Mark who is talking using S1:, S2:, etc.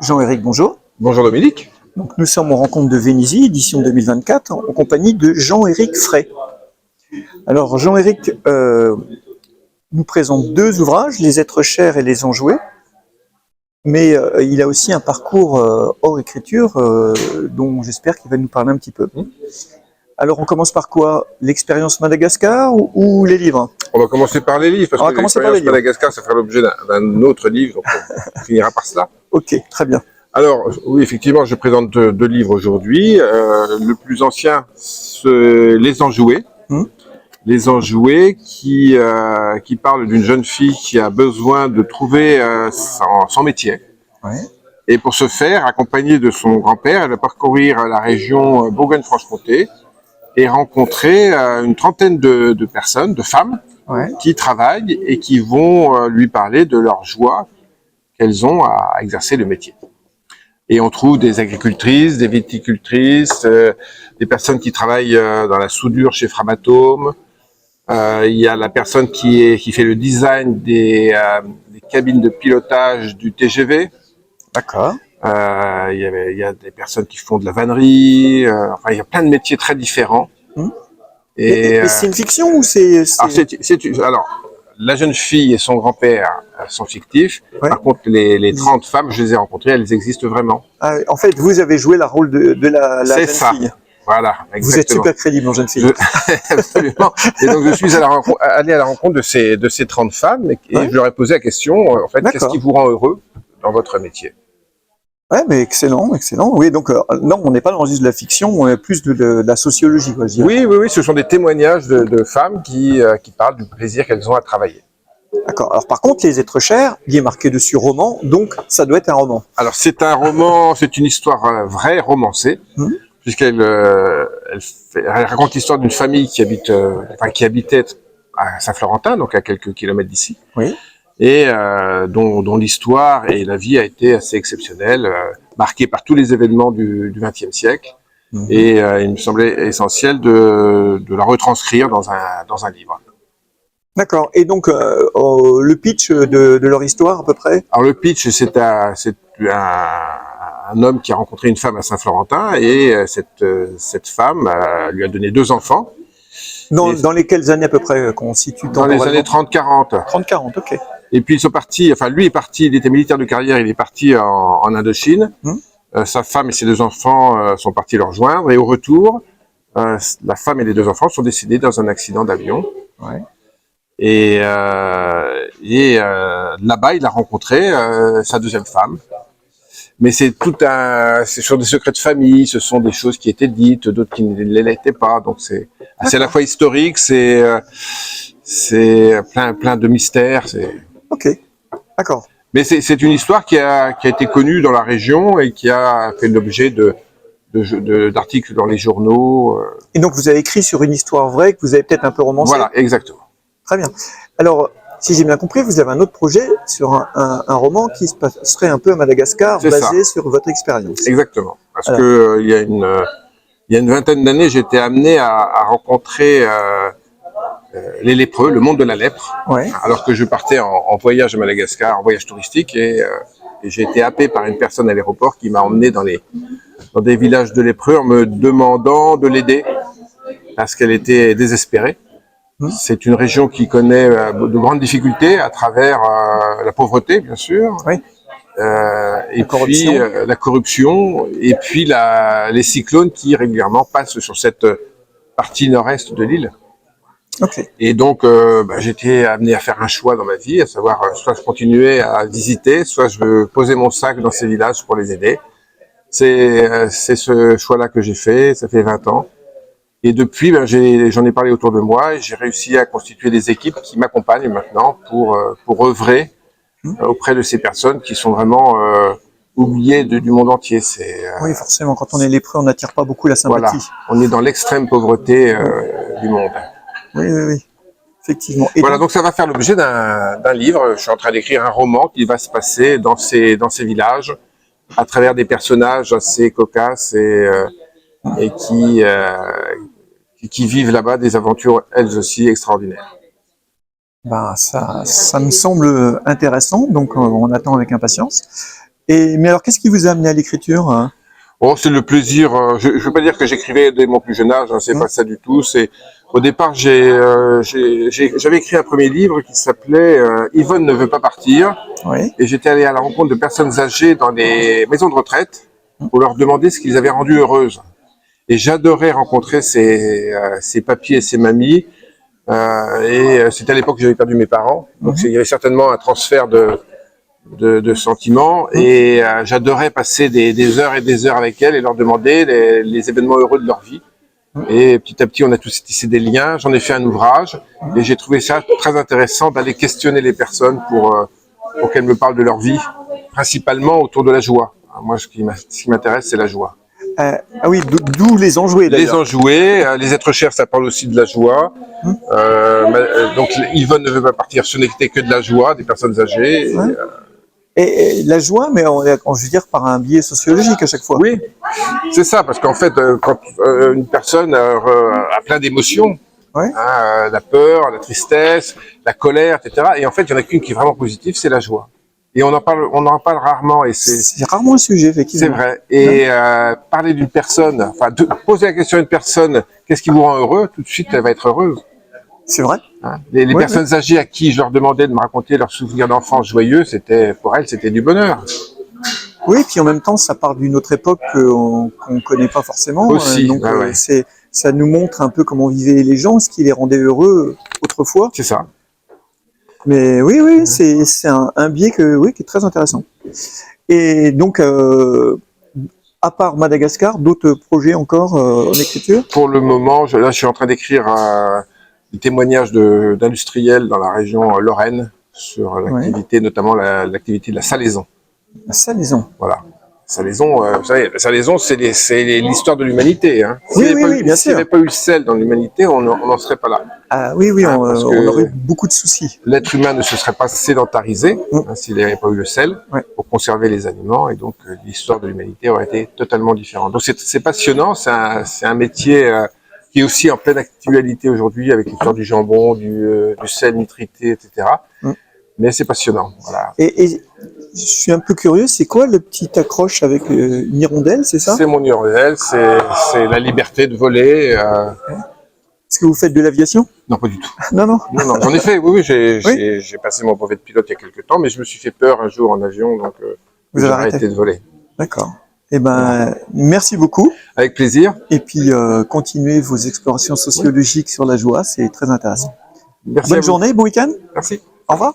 S1: Jean-Éric, bonjour.
S2: Bonjour Dominique.
S1: Donc, nous sommes en rencontre de Vénésie, édition 2024, en compagnie de Jean-Éric Fray. Alors, Jean-Éric nous présente deux ouvrages, Les êtres chers et Les enjoués, mais il a aussi un parcours hors écriture dont j'espère qu'il va nous parler un petit peu. Alors, on commence par quoi? L'expérience Madagascar ou les livres?
S2: On va commencer par les livres, parce que l'expérience Madagascar, ça fera l'objet d'un autre livre, donc on finira par cela.
S1: Ok, très bien.
S2: Alors, oui, effectivement, je présente deux livres aujourd'hui. Le plus ancien, Les enjoués. Les enjoués qui parle d'une jeune fille qui a besoin de trouver son métier.
S1: Ouais.
S2: Et pour ce faire, accompagnée de son grand-père, elle va parcourir la région Bourgogne-Franche-Comté et rencontrer une trentaine de personnes, de femmes, qui travaillent et qui vont lui parler de leur joie qu'elles ont à exercer le métier. Et on trouve des agricultrices, des viticultrices, des personnes qui travaillent dans la soudure chez Framatome. Il y a la personne qui fait le design des cabines de pilotage du TGV.
S1: D'accord.
S2: Il y a des personnes qui font de la vannerie. Enfin, il y a plein de métiers très différents.
S1: Et c'est une fiction ou c'est...
S2: Alors, la jeune fille et son grand-père sont fictifs. Ouais. Par contre, les 30 femmes, je les ai rencontrées, elles existent vraiment.
S1: Ah, en fait, vous avez joué le rôle de la jeune fille.
S2: Voilà, exactement.
S1: Vous êtes super crédible en jeune fille.
S2: Absolument. Et donc, je suis allé à la rencontre de ces 30 femmes et je leur ai posé la question, en fait, qu'est-ce qui vous rend heureux dans votre métier?
S1: Ouais, mais excellent, excellent. Oui, donc non, on n'est pas dans juste de la fiction, on est plus de la sociologie, quoi, je dirais.
S2: Oui, ce sont des témoignages de femmes qui parlent du plaisir qu'elles ont à travailler.
S1: D'accord. Alors par contre, Les êtres chers, il est marqué dessus roman, donc ça doit être un roman.
S2: Alors c'est un roman, c'est une histoire vraie, romancée, puisqu'elle raconte l'histoire d'une famille qui habitait à Saint-Florentin, donc à quelques kilomètres d'ici.
S1: Oui.
S2: Et dont l'histoire et la vie a été assez exceptionnelle, marquée par tous les événements du XXe siècle. Et il me semblait essentiel de la retranscrire dans un livre.
S1: D'accord. Et donc, le pitch de leur histoire, à peu près?
S2: Alors, le pitch, c'est un homme qui a rencontré une femme à Saint-Florentin, et cette femme lui a donné 2 enfants.
S1: Dans les quelles années à peu près qu'on situe
S2: dans les années 30-40.
S1: 30-40, ok.
S2: Et puis ils sont partis, enfin lui est parti, il était militaire de carrière, il est parti en Indochine. Sa femme et ses 2 enfants sont partis le rejoindre, et au retour, la femme et les 2 enfants sont décédés dans un accident d'avion.
S1: Ouais.
S2: Et là-bas, il a rencontré sa 2e femme. Mais c'est sur des secrets de famille, ce sont des choses qui étaient dites, d'autres qui ne l'étaient pas. Donc c'est à la fois historique, c'est plein de mystères.
S1: Ok, d'accord.
S2: Mais c'est une histoire qui a été connue dans la région et qui a fait l'objet d'articles dans les journaux.
S1: Et donc vous avez écrit sur une histoire vraie que vous avez peut-être un peu romancée.
S2: Voilà, exactement.
S1: Très bien. Alors, si j'ai bien compris, vous avez un autre projet sur un roman qui se passerait un peu à Madagascar, basé sur votre expérience.
S2: Exactement. Parce que il y a une vingtaine d'années, j'étais amené à rencontrer les lépreux, le monde de la lèpre, alors que je partais en voyage à Madagascar, en voyage touristique, et j'ai été happé par une personne à l'aéroport qui m'a emmené dans des villages de lépreux en me demandant de l'aider parce qu'elle était désespérée. C'est une région qui connaît de grandes difficultés à travers la pauvreté, bien sûr, et puis la corruption, et puis les cyclones qui régulièrement passent sur cette partie nord-est de l'île.
S1: Okay.
S2: Et donc, j'étais amené à faire un choix dans ma vie, à savoir soit je continuais à visiter, soit je posais mon sac dans ces villages pour les aider. C'est ce choix-là que j'ai fait, ça fait 20 ans. Et depuis, j'en ai parlé autour de moi et j'ai réussi à constituer des équipes qui m'accompagnent maintenant pour œuvrer auprès de ces personnes qui sont vraiment oubliées du monde entier.
S1: Oui, forcément, quand on est lépreux, on n'attire pas beaucoup la sympathie.
S2: Voilà, on est dans l'extrême pauvreté du monde.
S1: Oui, effectivement. Et
S2: voilà, donc ça va faire l'objet d'un livre. Je suis en train d'écrire un roman qui va se passer dans ces villages, à travers des personnages assez cocasses et qui vivent là-bas des aventures, elles aussi, extraordinaires.
S1: Ça me semble intéressant, donc on attend avec impatience. Mais alors, qu'est-ce qui vous a amené à l'écriture, hein?
S2: Oh, c'est le plaisir. Je veux pas dire que j'écrivais dès mon plus jeune âge, hein, c'est pas ça du tout. C'est au départ, j'avais écrit un premier livre qui s'appelait Yvonne ne veut pas partir.
S1: Oui.
S2: Et j'étais allé à la rencontre de personnes âgées dans des maisons de retraite pour leur demander ce qu'ils avaient rendu heureuses. Et j'adorais rencontrer ces papis et ces mamies. C'était à l'époque que j'avais perdu mes parents, donc il y avait certainement un transfert de sentiments. Et j'adorais passer des heures et des heures avec elles et leur demander les événements heureux de leur vie. Et petit à petit, on a tous tissé des liens. J'en ai fait un ouvrage et j'ai trouvé ça très intéressant d'aller questionner les personnes pour qu'elles me parlent de leur vie, principalement autour de la joie. Alors moi, ce qui m'intéresse, c'est la joie.
S1: Ah oui, d'où les enjoués d'ailleurs.
S2: Les enjoués, les êtres chers, ça parle aussi de la joie. Donc Yvonne ne veut pas partir, ce n'était que de la joie, des personnes âgées.
S1: Et la joie, mais je veux dire par un biais sociologique à chaque fois.
S2: Oui, c'est ça, parce qu'en fait, quand une personne a plein d'émotions, la peur, la tristesse, la colère, etc. Et en fait, il n'y en a qu'une qui est vraiment positive, c'est la joie. Et on en parle rarement. Et
S1: c'est rarement un sujet, effectivement.
S2: C'est vrai. Et parler d'une personne, enfin, poser la question à une personne, qu'est-ce qui vous rend heureux, tout de suite, elle va être heureuse.
S1: C'est vrai.
S2: Hein, les personnes âgées à qui je leur demandais de me raconter leurs souvenirs d'enfance joyeux, pour elles, c'était du bonheur.
S1: Oui, puis en même temps, ça part d'une autre époque qu'on ne connaît pas forcément.
S2: Aussi,
S1: donc, ça nous montre un peu comment vivaient les gens, ce qui les rendait heureux autrefois.
S2: C'est ça.
S1: Mais oui, c'est un biais qui est très intéressant. Et donc, à part Madagascar, d'autres projets encore en écriture?
S2: Pour le moment, là, je suis en train d'écrire des témoignages d'industriels dans la région Lorraine sur l'activité, notamment l'activité de la salaison.
S1: La salaison.
S2: Voilà. Salaison, vous savez, la salaison, c'est l'histoire de l'humanité. Hein.
S1: Oui, bien sûr.
S2: S'il n'y avait pas eu le sel dans l'humanité, on n'en serait pas là.
S1: Ah oui, on aurait eu beaucoup de soucis.
S2: L'être humain ne se serait pas sédentarisé s'il n'y avait pas eu le sel pour conserver les aliments, et donc l'histoire de l'humanité aurait été totalement différente. Donc c'est passionnant, c'est un métier qui est aussi en pleine actualité aujourd'hui avec l'histoire du jambon, du sel nitrité, etc. Mais c'est passionnant. Voilà.
S1: Et je suis un peu curieux, c'est quoi le petit accroche avec une hirondelle, c'est ça?
S2: C'est mon hirondelle, c'est la liberté de voler.
S1: Est-ce que vous faites de l'aviation?
S2: Non, pas du tout.
S1: Non,
S2: j'en ai fait, oui, j'ai passé mon brevet de pilote il y a quelques temps, mais je me suis fait peur un jour en avion, donc j'ai arrêté de voler.
S1: D'accord. Eh ben, merci beaucoup.
S2: Avec plaisir.
S1: Et puis, continuez vos explorations sociologiques sur la joie, c'est très intéressant.
S2: Merci.
S1: Bonne journée, bon week-end.
S2: Merci.
S1: Au revoir.